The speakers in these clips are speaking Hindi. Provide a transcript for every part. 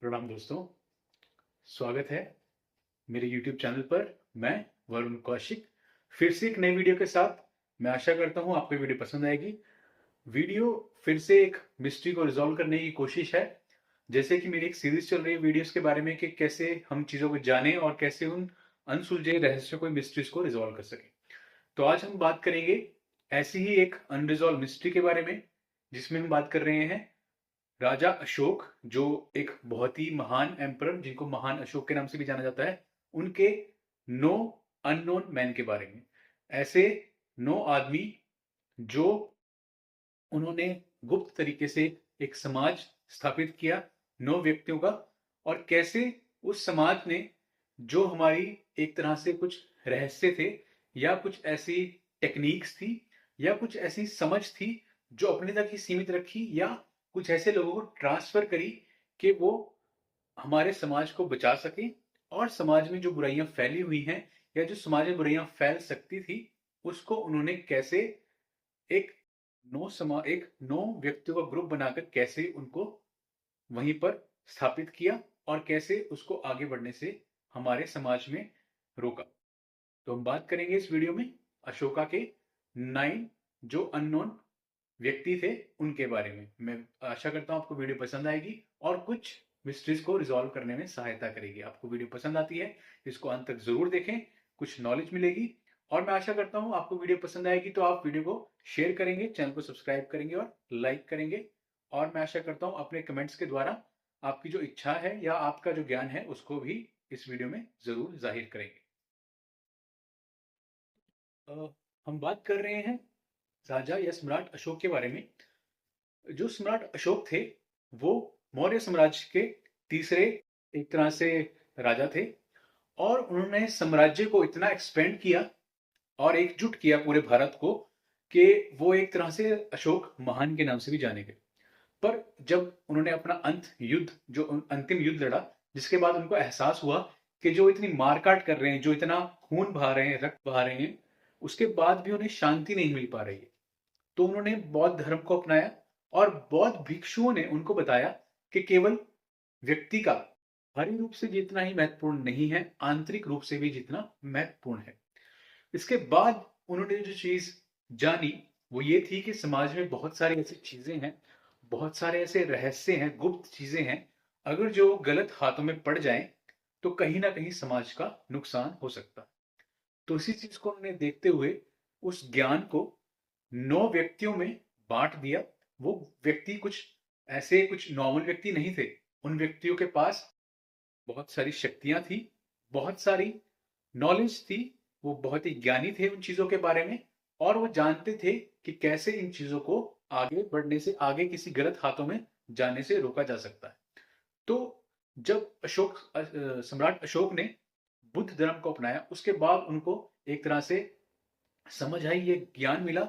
प्रणाम दोस्तों। स्वागत है मेरे YouTube चैनल पर। मैं वरुण कौशिक फिर से एक नई वीडियो के साथ। मैं आशा करता हूँ आपको वीडियो पसंद आएगी। वीडियो फिर से एक मिस्ट्री को रिजॉल्व करने की कोशिश है। जैसे कि मेरी एक सीरीज चल रही है वीडियोस के बारे में कि कैसे हम चीज़ों को जानें और कैसे उन अनसुलझे रहस्यों को, मिस्ट्रीज को रिजॉल्व कर सकें। तो आज हम बात करेंगे ऐसी ही एक अनरिजॉल्व मिस्ट्री के बारे में, जिसमें हम बात कर रहे हैं राजा अशोक, जो एक बहुत ही महान एम्परर, जिनको महान अशोक के नाम से भी जाना जाता है, उनके 9 अननोन मैन के बारे में। ऐसे 9 आदमी जो उन्होंने गुप्त तरीके से एक समाज स्थापित किया 9 व्यक्तियों का, और कैसे उस समाज ने जो हमारी एक तरह से कुछ रहस्य थे या कुछ ऐसी टेक्निक्स थी या कुछ ऐसी समझ थी जो अपने तक ही सीमित रखी, या कुछ ऐसे लोगों को ट्रांसफर करी कि वो हमारे समाज को बचा सके, और समाज में जो बुराइयां फैली हुई हैं या जो समाज में बुराइयां फैल सकती थी, उसको उन्होंने कैसे एक एक 9 व्यक्तियों का ग्रुप बनाकर कैसे उनको वहीं पर स्थापित किया और कैसे उसको आगे बढ़ने से हमारे समाज में रोका। तो हम बात करेंगे इस वीडियो में अशोका के 9 जो अननोन व्यक्ति थे उनके बारे में। मैं आशा करता हूं आपको वीडियो पसंद आएगी और कुछ मिस्ट्रीज को रिजॉल्व करने में सहायता करेगी। आपको वीडियो पसंद आती है, इसको अंत तक जरूर देखें, कुछ नॉलेज मिलेगी। और मैं आशा करता हूं आपको वीडियो पसंद आएगी तो आप वीडियो को शेयर करेंगे, चैनल को सब्सक्राइब करेंगे और लाइक करेंगे। और मैं आशा करता हूं अपने कमेंट्स के द्वारा आपकी जो इच्छा है या आपका जो ज्ञान है उसको भी इस वीडियो में जरूर जाहिर करेंगे। हम बात कर रहे हैं राजा या सम्राट अशोक के बारे में। जो सम्राट अशोक थे वो मौर्य साम्राज्य के तीसरे एक तरह से राजा थे, और उन्होंने साम्राज्य को इतना एक्सपेंड किया और एकजुट किया पूरे भारत को कि वो एक तरह से अशोक महान के नाम से भी जाने गए। पर जब उन्होंने अपना जो अंतिम युद्ध लड़ा, जिसके बाद उनको एहसास हुआ कि जो इतनी मारकाट कर रहे हैं, जो इतना खून बहा रहे हैं, रक्त बहा रहे हैं, उसके बाद भी उन्हें शांति नहीं मिल पा रही है। तो उन्होंने बौद्ध धर्म को अपनाया, और बौद्ध भिक्षुओं ने उनको बताया कि केवल व्यक्ति का बाहरी रूप से जितना ही महत्वपूर्ण नहीं है, आंतरिक रूप से भी जितना महत्वपूर्ण है। इसके बाद उन्होंने जो चीज जानी वो ये थी कि समाज में बहुत सारी ऐसी चीजें हैं, बहुत सारे ऐसे रहस्य हैं, गुप्त चीजें हैं, अगर जो गलत हाथों में पड़ जाएं तो कहीं ना कहीं समाज का नुकसान हो सकता है। तो इसी चीज को उन्होंने देखते हुए उस ज्ञान को 9 व्यक्तियों में बांट दिया। वो व्यक्ति कुछ नॉर्मल व्यक्ति नहीं थे। उन व्यक्तियों के पास बहुत सारी शक्तियां थी, बहुत सारी नॉलेज थी, वो बहुत ही ज्ञानी थे उन चीजों के बारे में, और वो जानते थे कि कैसे इन चीजों को आगे बढ़ने से, आगे किसी गलत हाथों में जाने से रोका जा सकता है। तो जब सम्राट अशोक ने बुद्ध धर्म को अपनाया, उसके बाद उनको एक तरह से समझ आई, ये ज्ञान मिला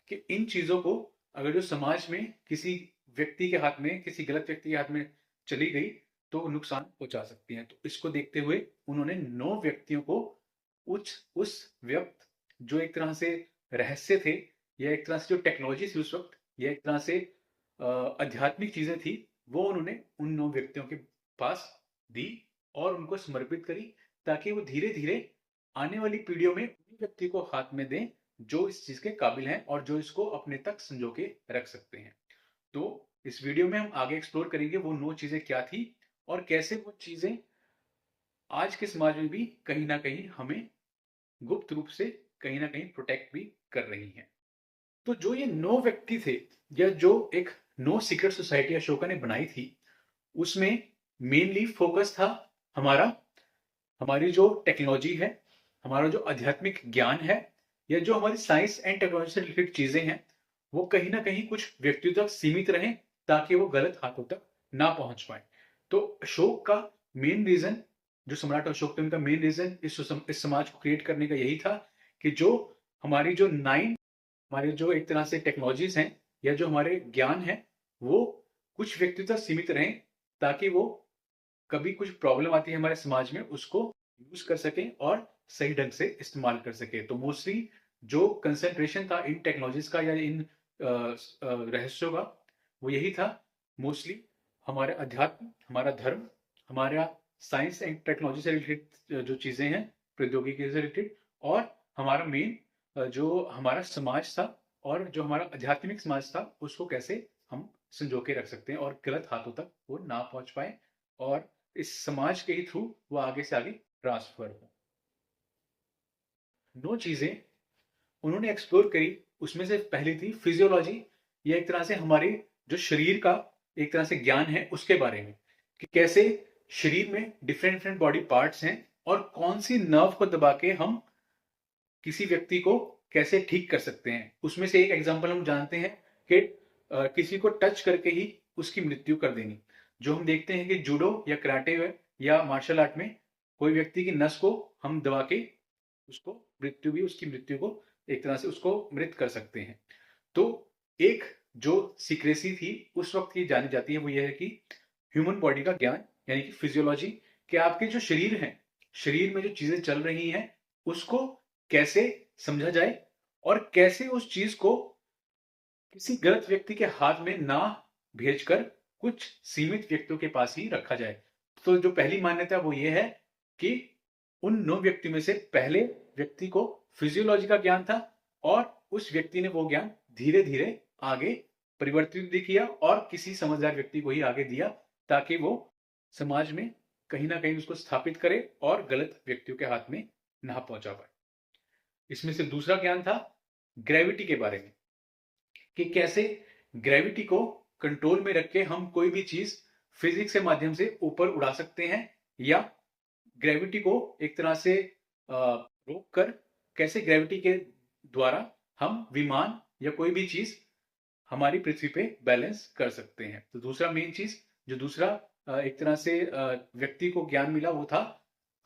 कि इन चीजों को अगर जो समाज में किसी व्यक्ति के हाथ में, किसी गलत व्यक्ति के हाथ में चली गई तो नुकसान पहुंचा सकती हैं। तो इसको देखते हुए उन्होंने 9 व्यक्तियों को उस व्यक्त जो एक तरह से रहस्य थे, या एक तरह से जो टेक्नोलॉजी थी उस वक्त, या एक तरह से आध्यात्मिक चीजें थी, वो उन्होंने उन 9 व्यक्तियों के पास दी और उनको समर्पित करी, ताकि वो धीरे धीरे आने वाली पीढ़ियों में उन्हीं व्यक्ति को हाथ में दें जो इस चीज के काबिल हैं और जो इसको अपने तक संजो के रख सकते हैं। तो इस वीडियो में हम आगे एक्सप्लोर करेंगे वो 9 चीजें क्या थी और कैसे वो चीजें आज के समाज में भी कहीं ना कहीं हमें गुप्त रूप से कहीं ना कहीं प्रोटेक्ट भी कर रही हैं। तो जो ये 9 व्यक्ति थे, या जो एक 9 सीक्रेट सोसाइटी अशोका ने बनाई थी, उसमें मेनली फोकस था हमारा हमारी जो टेक्नोलॉजी है, हमारा जो आध्यात्मिक ज्ञान है, या जो हमारी साइंस एंड टेक्नोलॉजी से रिलेटेड चीजें हैं, वो कहीं ना कहीं कुछ व्यक्तियों तक सीमित रहें, ताकि वो गलत हाथों तक ना पहुंच पाए। तो अशोक का मेन रीजन, जो सम्राट अशोक थे उनका मेन रीजन इस समाज को क्रिएट करने का यही था कि जो हमारी जो 9 हमारे जो एक तरह से टेक्नोलॉजीज हैं, या जो हमारे ज्ञान है, वो कुछ व्यक्तियों तक सीमित रहें, ताकि वो कभी कुछ प्रॉब्लम आती है हमारे समाज में उसको यूज कर सकें और सही ढंग से इस्तेमाल कर सके। तो मोस्टली जो कंसंट्रेशन था इन टेक्नोलॉजीज का या इन रहस्यों का, वो यही था मोस्टली हमारे अध्यात्म, हमारा धर्म हमारा साइंस एंड टेक्नोलॉजी से रिलेटेड जो चीज़ें हैं, प्रौद्योगिकी से रिलेटेड, और हमारा मेन जो हमारा समाज था और जो हमारा आध्यात्मिक समाज था, उसको कैसे हम संजो के रख सकते हैं और गलत हाथों तक वो ना पहुंच पाए और इस समाज के ही थ्रू वो आगे से आगे ट्रांसफर हो। 9 चीज़ें उन्होंने एक्सप्लोर करी, उसमें से पहली थी फिजियोलॉजी। ये एक तरह से हमारे जो शरीर का एक तरह से ज्ञान है उसके बारे में, कि कैसे शरीर में डिफरेंट डिफरेंट बॉडी पार्ट्स हैं और कौन सी नर्व को दबा के हम किसी व्यक्ति को कैसे ठीक कर सकते हैं। उसमें से एक एग्जांपल हम जानते हैं कि किसी को टच करके ही उसकी मृत्यु कर देनी। जो हम देखते हैं कि जूडो या कराटे या मार्शल आर्ट में कोई व्यक्ति की नस को हम दबा के उसको उसकी मृत्यु को एक तरह से उसको मृत कर सकते हैं। तो एक जो सीक्रेसी थी उस वक्त की जानी जाती है वो ये है कि ह्यूमन बॉडी का ज्ञान यानी कि फिजियोलॉजी, कि आपके जो शरीर है, शरीर में जो चीजें चल रही हैं उसको कैसे समझा जाए और कैसे उस चीज को किसी गलत व्यक्ति के हाथ में ना भेजकर कुछ सीमित व्यक्तियों के पास ही रखा जाए। तो जो पहली मान्यता वो ये है कि उन 9 व्यक्ति में से पहले व्यक्ति को फिजियोलॉजी का ज्ञान था और उस व्यक्ति ने वो ज्ञान धीरे धीरे आगे परिवर्तित भी किया और किसी समझदार व्यक्ति को ही आगे दिया ताकि वो समाज में कहीं ना कहीं उसको स्थापित करे और गलत व्यक्तियों के हाथ में ना पहुंचा पाए। इसमें से दूसरा ज्ञान था ग्रेविटी के बारे में, कि कैसे ग्रेविटी को कंट्रोल में रख के हम कोई भी चीज फिजिक्स के माध्यम से ऊपर उड़ा सकते हैं, या ग्रेविटी को एक तरह से रोक कर कैसे ग्रेविटी के द्वारा हम विमान या कोई भी चीज हमारी पृथ्वी पे बैलेंस कर सकते हैं। तो दूसरा मेन चीज जो दूसरा एक तरह से व्यक्ति को ज्ञान मिला वो था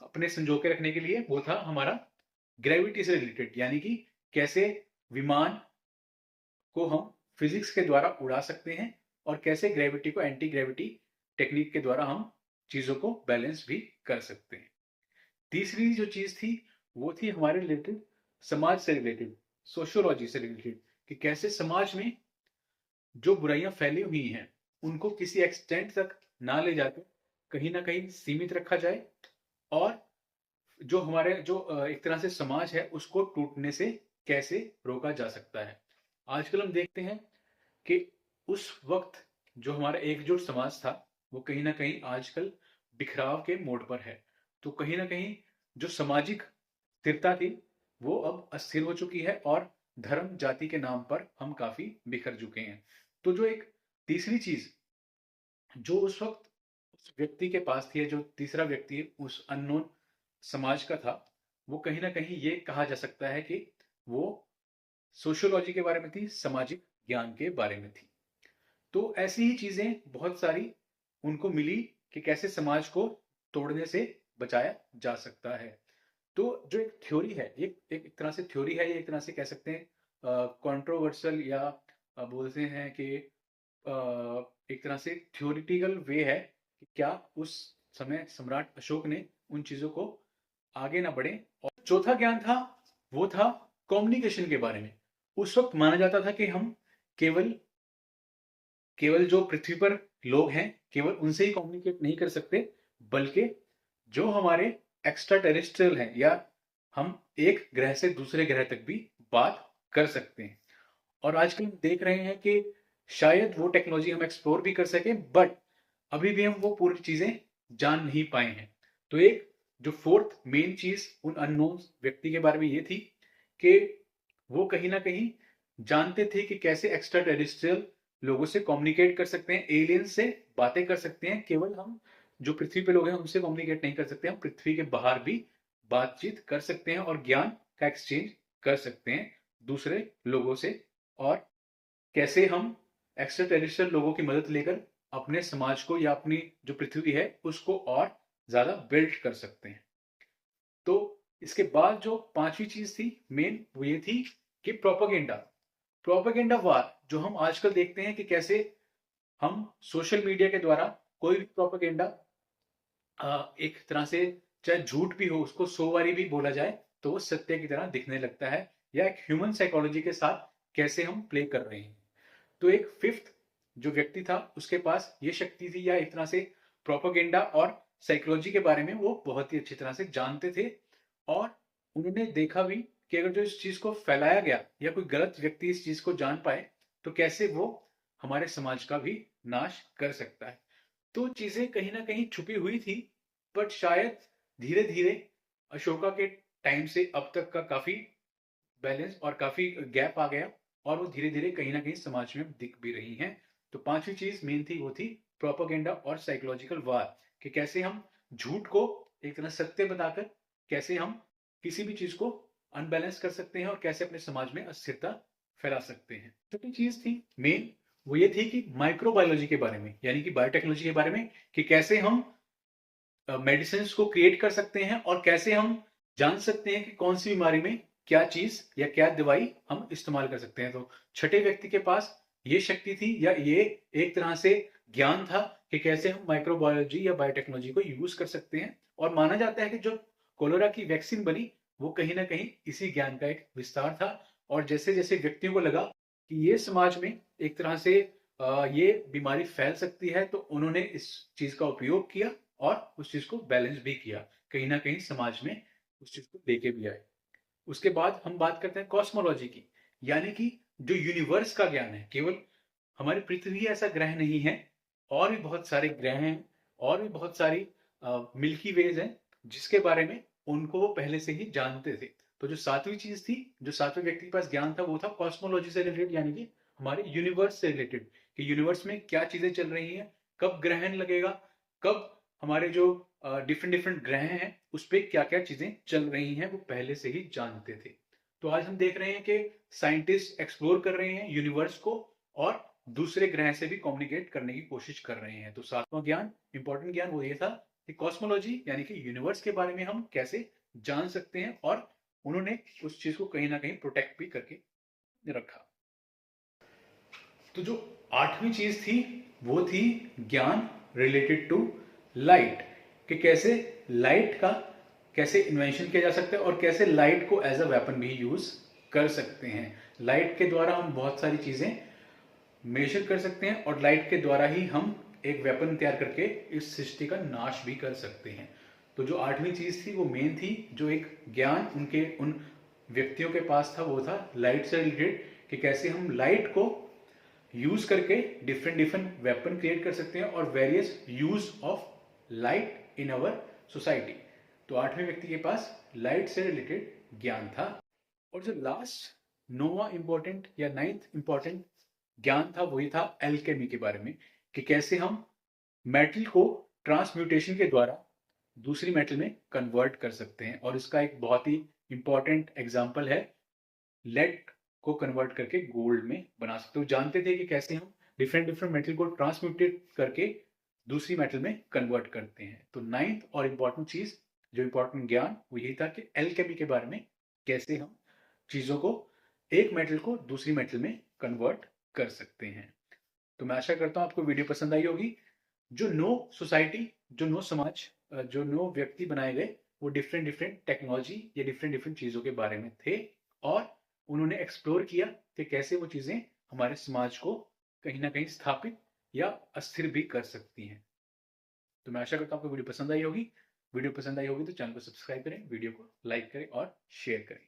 अपने संजो के रखने के लिए, वो था हमारा ग्रेविटी से रिलेटेड, यानी कि कैसे विमान को हम फिजिक्स के द्वारा उड़ा सकते हैं और कैसे ग्रेविटी को एंटी ग्रेविटी टेक्निक के द्वारा हम चीजों को बैलेंस भी कर सकते हैं। तीसरी जो चीज थी वो थी हमारे रिलेटेड समाज से रिलेटेड, सोशियोलॉजी से रिलेटेड, कि कैसे समाज में जो बुराइयां फैली हुई हैं उनको किसी एक्सटेंट तक ना ले जाकर कहीं ना कहीं सीमित रखा जाए और जो हमारे जो एक तरह से समाज है उसको टूटने से कैसे रोका जा सकता है। आजकल हम देखते हैं कि उस वक्त जो हमारा एकजुट समाज था वो कहीं ना कहीं आजकल बिखराव के मोड़ पर है। तो कहीं ना कहीं जो सामाजिक स्थिरता थी वो अब अस्थिर हो चुकी है और धर्म जाति के नाम पर हम काफी बिखर चुके हैं। तो जो एक तीसरी चीज जो उस वक्त उस व्यक्ति के पास थी, जो तीसरा व्यक्ति उस अननोन समाज का था, वो कहीं ना कहीं ये कहा जा सकता है कि वो सोशियोलॉजी के बारे में थी, सामाजिक ज्ञान के बारे में थी। तो ऐसी ही चीजें बहुत सारी उनको मिली कि कैसे समाज को तोड़ने से बचाया जा सकता है। तो जो एक थ्योरी है, एक एक तरह से थ्योरी है, ये एक तरह से कह सकते हैं कंट्रोवर्शियल, या बोलते हैं कि एक तरह से थ्योरिटिकल वे है कि क्या उस समय सम्राट अशोक ने उन चीजों को आगे ना बढ़े। और चौथा ज्ञान था वो था कम्युनिकेशन के बारे में। उस वक्त माना जाता था कि हम केवल केवल जो पृथ्वी पर लोग हैं केवल उनसे ही कम्युनिकेट नहीं कर सकते, बल्कि जो हमारे एक्स्ट्रा टेरेस्ट्रियल हैं या हम एक ग्रह से दूसरे ग्रह तक भी बात कर सकते हैं। और आजकल हम देख रहे हैं कि शायद वो टेक्नोलॉजी हम एक्सप्लोर भी कर सके, बट अभी भी हम वो पूरी चीजें जान नहीं पाए हैं। तो एक जो फोर्थ मेन चीज उन अननोन व्यक्ति के बारे में ये थी कि वो कहीं ना कहीं जानते थे कि कैसे एक्स्ट्रा टेरेस्ट्रियल लोगों से कम्युनिकेट कर सकते हैं, एलियंस से बातें कर सकते हैं। केवल हम जो पृथ्वी पे लोग हैं उनसे कम्युनिकेट नहीं कर सकते, हम पृथ्वी के बाहर भी बातचीत कर सकते हैं और ज्ञान का एक्सचेंज कर सकते हैं दूसरे लोगों से। और कैसे हम एक्स्ट्रा टेरेस्ट्रियल लोगों की मदद लेकर अपने समाज को या अपनी जो पृथ्वी है उसको और ज्यादा बिल्ड कर सकते हैं। तो इसके बाद जो पांचवी चीज थी मेन वो ये थी कि प्रोपागेंडा। प्रोपागेंडा वार जो हम आजकल देखते हैं कि कैसे हम सोशल मीडिया के द्वारा कोई भी प्रोपागेंडा एक तरह से चाहे झूठ भी हो उसको 100 बारी भी बोला जाए तो वो सत्य की तरह दिखने लगता है, या एक ह्यूमन साइकोलॉजी के साथ कैसे हम प्ले कर रहे हैं। तो एक फिफ्थ जो व्यक्ति था उसके पास ये शक्ति थी, या एक तरह से प्रोपागेंडा और साइकोलॉजी के बारे में वो बहुत ही अच्छी तरह से जानते थे और उन्होंने देखा भी कि अगर जो इस चीज़ को फैलाया गया या कोई गलत व्यक्ति इस चीज़ को जान पाए तो कैसे वो हमारे समाज का भी नाश कर सकता है। तो चीज़ें कहीं न कहीं छुपी हुई थी, बट शायद धीरे-धीरे अशोका के टाइम से अब तक का काफ़ी बैलेंस और काफ़ी गैप आ गया और वो धीरे-धीरे कहीं न कहीं समाज में दिख भी रही हैं। तो 5वीं चीज़ मेन थी वो थी प्रोपेगेंडा और साइकोलॉजिकल वार कि कैसे हम झूठ को एक तरह सत्य बताकर कैसे हम किसी भी चीज़ को अनबैलेंस कर सकते हैं और कैसे अपने समाज में अस्थिरता फैला सकते हैं। छठी चीज़ थी मेन वो ये थी कि माइक्रोबायोलॉजी के बारे में यानी कि बायोटेक्नोलॉजी के बारे में कि कैसे हम मेडिसिन को क्रिएट कर सकते हैं और कैसे हम जान सकते हैं कि कौन सी बीमारी में क्या चीज या क्या दवाई हम इस्तेमाल कर सकते हैं। तो छठे व्यक्ति के पास ये शक्ति थी या ये एक तरह से ज्ञान था कि कैसे हम माइक्रोबायोलॉजी या बायोटेक्नोलॉजी को यूज कर सकते हैं और माना जाता है कि जो कोलेरा की वैक्सीन बनी वो कहीं ना कहीं इसी ज्ञान का एक विस्तार था। और जैसे जैसे व्यक्तियों को लगा कि ये समाज में एक तरह से ये बीमारी फैल सकती है तो उन्होंने इस चीज का उपयोग किया और उस चीज को बैलेंस भी किया, कहीं ना कहीं समाज में उस चीज को लेके भी आए। उसके बाद हम बात करते हैं कॉस्मोलॉजी की, यानी कि जो यूनिवर्स का ज्ञान है। केवल हमारी पृथ्वी ऐसा ग्रह नहीं है, और भी बहुत सारे ग्रह हैं और भी बहुत सारी मिल्की वेज हैं जिसके बारे में उनको वो पहले से ही जानते थे। तो जो सातवीं चीज थी, जो सातवें व्यक्ति के पास ज्ञान था वो था कॉस्मोलॉजी से रिलेटेड, यानी कि हमारे यूनिवर्स से रिलेटेड कि यूनिवर्स में क्या चीजें चल रही हैं, कब ग्रहण लगेगा, कब हमारे जो डिफरेंट डिफरेंट ग्रह हैं उस पर क्या क्या चीजें चल रही हैं वो पहले से ही जानते थे। तो आज हम देख रहे हैं कि साइंटिस्ट एक्सप्लोर कर रहे हैं यूनिवर्स को और दूसरे ग्रह से भी कम्युनिकेट करने की कोशिश कर रहे हैं। तो सातवां ज्ञान, इंपॉर्टेंट ज्ञान वो ये था कि कॉस्मोलॉजी यानी कि यूनिवर्स के बारे में हम कैसे जान सकते हैं, और उन्होंने उस चीज को कहीं ना कहीं प्रोटेक्ट भी करके रखा। तो जो आठवीं चीज थी वो थी ज्ञान रिलेटेड टू लाइट, कि कैसे लाइट का कैसे इन्वेंशन किया जा सकता है और कैसे लाइट को एज अ वेपन भी यूज कर सकते हैं। लाइट के द्वारा हम बहुत सारी चीजें मेजर कर सकते हैं और लाइट के द्वारा ही हम एक वेपन तैयार करके इस सृष्टि का नाश भी कर सकते हैं। तो जो आठवीं चीज थी वो मेन थी, जो एक ज्ञान उनके उन व्यक्तियों के पास था वो था लाइट से रिलेटेड, कि कैसे हम लाइट को यूज करके डिफरेंट डिफरेंट वेपन क्रिएट कर सकते हैं और various use of light in our society. तो आठवें व्यक्ति के पास लाइट से रिलेटेड ज्ञान था। और जो लास्ट नोवा इंपॉर्टेंट या नाइन्थ इंपॉर्टेंट ज्ञान था वही था एल्केमी के बारे में, कि कैसे हम मेटल को ट्रांसम्यूटेशन के द्वारा दूसरी मेटल में कन्वर्ट कर सकते हैं। और इसका एक बहुत ही इंपॉर्टेंट एग्जांपल है, लेड को कन्वर्ट करके गोल्ड में बना सकते हो। जानते थे कि कैसे हम डिफरेंट डिफरेंट मेटल को ट्रांसम्यूटेट करके दूसरी मेटल में कन्वर्ट करते हैं। तो नाइन्थ और इंपॉर्टेंट चीज, जो इंपॉर्टेंट ज्ञान वो यही था कि एल्केमी के बारे में, कैसे हम चीजों को, एक मेटल को दूसरी मेटल में कन्वर्ट कर सकते हैं। तो मैं आशा करता हूं आपको वीडियो पसंद आई होगी। जो नो सोसाइटी, जो नो समाज, जो नो व्यक्ति बनाए गए वो डिफरेंट डिफरेंट टेक्नोलॉजी या डिफरेंट डिफरेंट चीजों के बारे में थे और उन्होंने एक्सप्लोर किया कि कैसे वो चीजें हमारे समाज को कहीं ना कहीं स्थापित या अस्थिर भी कर सकती हैं। तो मैं आशा करता हूं आपको वीडियो पसंद आई होगी। वीडियो पसंद आई होगी तो चैनल को सब्सक्राइब करें, वीडियो को लाइक करें और शेयर करें।